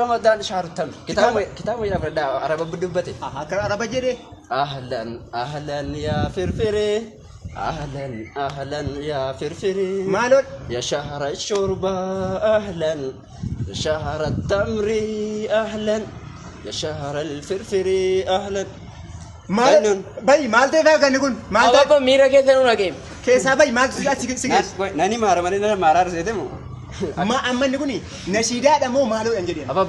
رمضان شهر التمر كتاب يا فردا عرب بدبته عرب جري اهلا اهلا يا فرفري اهلا اهلا يا فرفري مالون يا شهر الشوربه اهلا يا شهر التمر اهلا يا شهر الفرفري اهلا مال باي مال تفا كان يكون مال بابا ميرا كده نونا كيسا باي مال سيجي ناني مارا مارا مارا رسيتمو ما أما نقولي نشيدا دمو مالو أنجلين أباب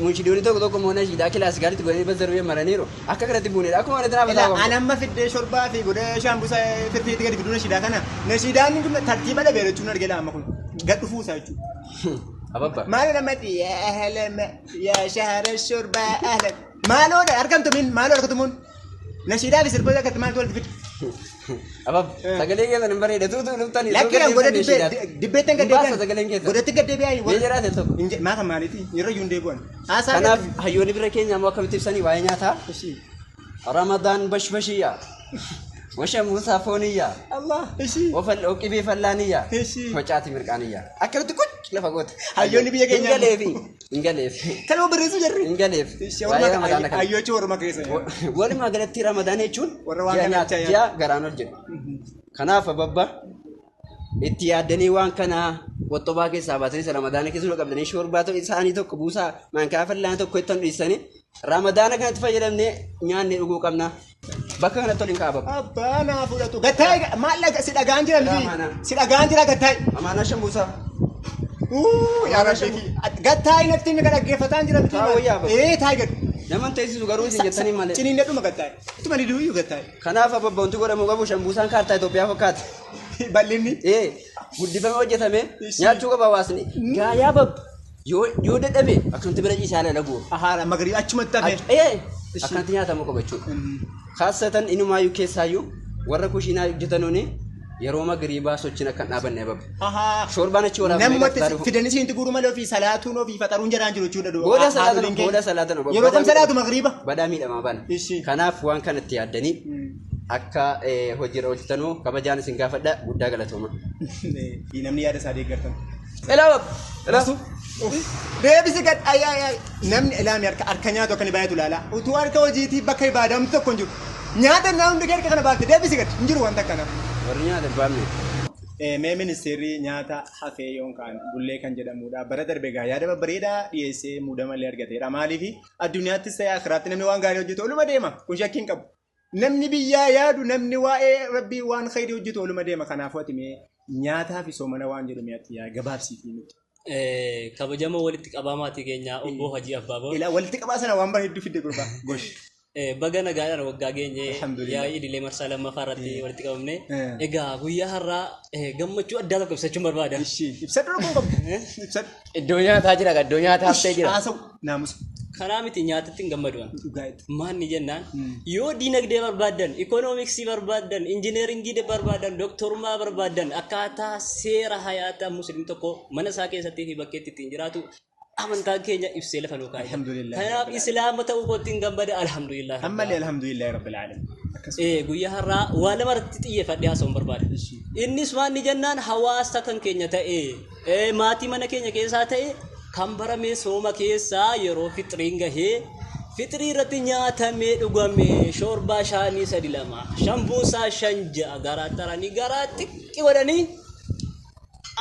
منشدوني توك مو نشيدا كلاس قالت تقولي بزروية مرانيرو أكا تبوني أكو ما ندنا لا أنا ما في الشوربة في قدر شامبوسا في تيجي تقولون نشيدا كنا نشيدا نقول ترتيبا ده بيرجعون رجلا أما كون قد فوسا يجوا أباب مالو نمتي يا أهلا يا شهر الشوربة أهلا مالو ده أركم تمين مالو أركم تمون نشيدا في سربوزا كتمان تولد فيت أباب تقولي كذا نمبر ده تو نبتني لكن أنا قلت دبيتن كده قلت كده بيا يجرا تلتو ما كم مالتي يرجعون ديبون أنا هيوني بركين يا موكب تبصني وعينها تا رمضان بشبشية وشموسة فونية الله وفل أوكي فلانية وجاتي مركانية أكلت كل لفقوت هيوني بيا كينيا إنجليف كلام بريزو جري إنجليف أيوة شو ما كيسة ولا ما قلت ترى رمضان يجون وروانا يا غرانو جن كنا فبابا اتيادني وان كنا وطبعا كسباتني رمضان كيسلو قبلني شورباتو إنساني تو كبوسا ما كافر لان تو كويتن إنساني رمضان كانت فجرني نيان نيجو كمنا بكرة تولين كابا أبا أنا أقول لك قتاي ما لك سيدا غانجي سيدا غانجي لا قتاي أما أنا شموسا يا ربي قتاي نفتي مكان كيفتان جرا بتي إيه تايجر لما تيجي سوغارو سيجتني ماله تنين ده ما قتاي تما نديو يو قتاي كنا فبابا أنتو كورا مغابو شموسان كارتا توبيا فكات باليني إيه بدي فما وجه ثمين نياتشو كباواسني يا باب يو ده تبي أكنت برجع سالة لغو أهارا مغري أشمت تبي إيه أكنت نياتا مكو بچو خاصة إنه ما يكسايو ورا كوشينا جتنوني يروما غريبا سوچنا كان أبن نبب شوربانا چورا نمت في دنيسين تقولوا ماله في صلاتونو في فطرون جران جلو چودا دو بودا صلاة يروكم صلاة مغربا بدامي لما بان كناف وان كانت تيادني akka hojii hojjetanu kabajaan isin gaafadha guddaa galatooma. Namni yaada isaa deeggartan. Elaasu. Deebisi gad namni ilaami harka nyaatu akka ni baay'atu laala. Utuu harka hojiitii bakka ibaadamu tokko hin jiru. Nyaata namni harka kana baafte deebisi gad hin jiru wanta kana. Warri nyaata hin baafne. Mee ministeerri nyaata hafee yookaan bullee kan jedhamudha. Bara darbe gaa yaada bareedaa dhiyeessee muudama illee argateera. Maaliif addunyaattis ta'ee akiraatti namni waan gaarii hojjetu oluma deema. Kun shakkiin qabu. namni biyyaa yaadu namni waa'ee rabbii waan khayrii hojjetu oluma deema kanaaf watimee nyaataa fi soomana waan jedhamu yaatti yaa gabaabsiitii nuti. Kabajama walitti qabamaati keenya obbo Hajii Abbaaboo. Ilaa walitti qabaa sana waan bareedduu fidde gurbaa gosh. Baga nagaadhaan waggaa geenye yaa idilee marsaa lammaffaa irratti walitti qabamne egaa guyyaa har'aa gammachuu addaa tokko ibsachuun barbaada. Ibsadhu dhuguu qabu. Ibsadhu. Iddoo nyaataa jira iddoo nyaataa haftee jira. Haasa'u naamusa. Kanaa miti nyaatatti hin gammaduun. Maanni jennaan yoo diinagdee barbaadan, ikoonomiksii barbaadan, injineeringii barbaadan, doktorummaa barbaadan akkaataa seera hayaataa musliim tokko mana isaa keessatti fi bakkeetti ittiin jiraatu amantaa keenya ibsee lafa nuukaa. Kanaaf islaama ta'uu kootiin gammada alhamdulillah. Ammallee alhamdulillah rabbil alamin. Guyyaa har'aa waa lama irratti xiyyeeffadhee haasa'uun barbaada. Innis maanni jennaan hawaasa kan keenya ta'ee maatii mana keenya keessaa ta'ee kan baramee sooma keessaa yeroo fixriin gahee fixrii irratti nyaatamee dhugamee shoorbaa shaanii 3 shambuusaa 5 garaa taranii garaa xiqqi godhanii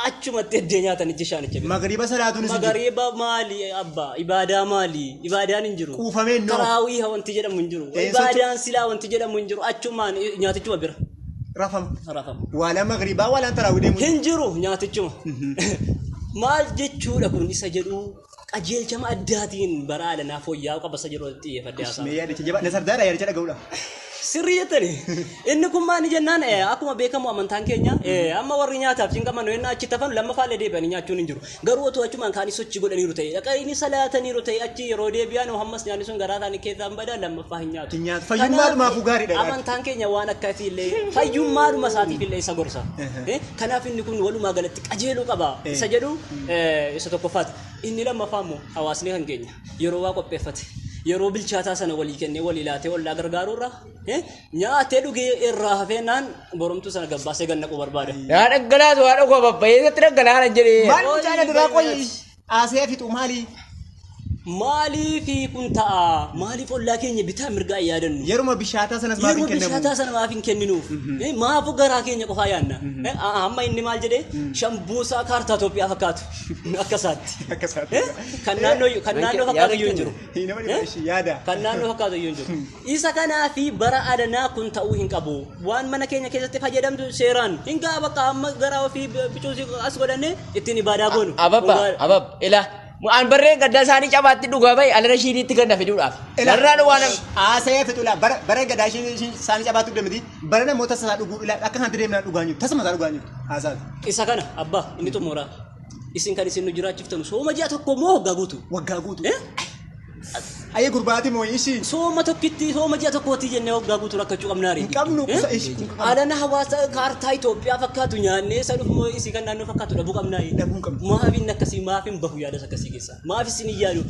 achumatti eddee nyaatanichi shaanicha. Magariiba salaatuunis magariiba maali abbaa ibaadaa maali ibaadaan hin jiru. Kuufamee noo. Taraawii wanti jedhamu hin jiru. Ibaadaan silaa wanti jedhamu hin jiru achumaan nyaatichuma bira. Rafama. Waala magariibaa waalaan taraawii deemu. Hin jiru nyaatichuma. Maal jechuudha kun isa jedhu qajeelchama addaatiin baraala naaf fooyya'uu qaba isa jedhu xiyyeeffadhee haasa'u. Mee yaadicha jabaa nasardaadha yaadicha dhaga'uudha. Sirrii jettanii inni kun maal jennaan akkuma beekamu amantaan keenya amma warri nyaataaf cinqaman yoo achi tafan lammaffaallee deebi'anii nyaachuun hin jiru. Garuu otoo achumaan kaanii sochii godhaniiru ta'e dhaqanii salaataniiru ta'e achi yeroo deebi'an hammas nyaanni sun garaa isaanii keessaan badaa lammaffaa hin nyaatu. Fayyummaadhumaafuu gaariidha. Amantaan keenya waan akkasiillee fayyummaadhuma isaatiif illee isa gorsa. Kanaaf inni kun walumaa galatti qajeeluu qaba isa jedhu isa tokkoffaati. Inni lammaffaa immoo hawaasni kan keenya yeroo waa qopheeffate. Yeroo bilchaataa sana walii kennee walii laatee wallaa gargaaruurra nyaatee dhugee irraa hafeenaan boromtuu sana gabbaasee gannaquu barbaada. Yaa dhaggalaatu waa dhuguu babbayeessatti dhaggalaana jedhee. Maal mucaan adiraa qoyi asee fitu maali? Maaliif kun ta'a? Maaliif ollaa keenya bitaa mirgaa yaadannu? Yeruma bishaataa sanas maaf hin Yeroo kennamu? bishaataa sana maaf hin kenninuuf? Maafu garaa keenya qofaa yaadna? Amma inni maal jedhee shambuusaa kaartaa Itoophiyaa fakkaatu akka isaatti. Akka isaatti. Kan naannoo fakkaatu iyyuu hin jiru. Nama dhiba ishii yaada. Kan naannoo fakkaatu iyyuu hin jiru. Isa kanaa fi bara adanaa kun ta'uu hin qabu. Waan mana keenya keessatti fayyadamtu seeraan hin gaa bakka amma garaa ofii bicuusi as godhanne ittiin ibaadaa goonu. Abab ila an barreen gadda isaanii cabaatti dhugaa bahe alana shiiniitti ganna fiduudhaaf. Narraan waan Haasa'ee fixuudha. Bara gadaa isaanii cabaatu damiti. Bara namoota sasaa dhuguu akka kanatti deemnaan dhugaa jiru. Tasuma isaa dhugaa jiru. Haasaati. Isa kana abbaa inni xumura. Isin kan isin nu jiraachiftan sooma ji'a tokko moo waggaa guutu? Waggaa guutu. Ayyee gurbaati moo ishii? Sooma tokkitti sooma ji'a tokkooti jennee waggaa guutuu rakkachuu qabnaari. Hin qabnu kusa ishii. Adana hawaasa kaartaa Itoophiyaa fakkaatu nyaannee isa dhufu isii kan naannoo fakkaatu dhabuu qabnaayi. Dhabuu qabna. Maaf inni akkasii maaf hin bahu yaada akkasii keessa? Maaf isin hin yaadu?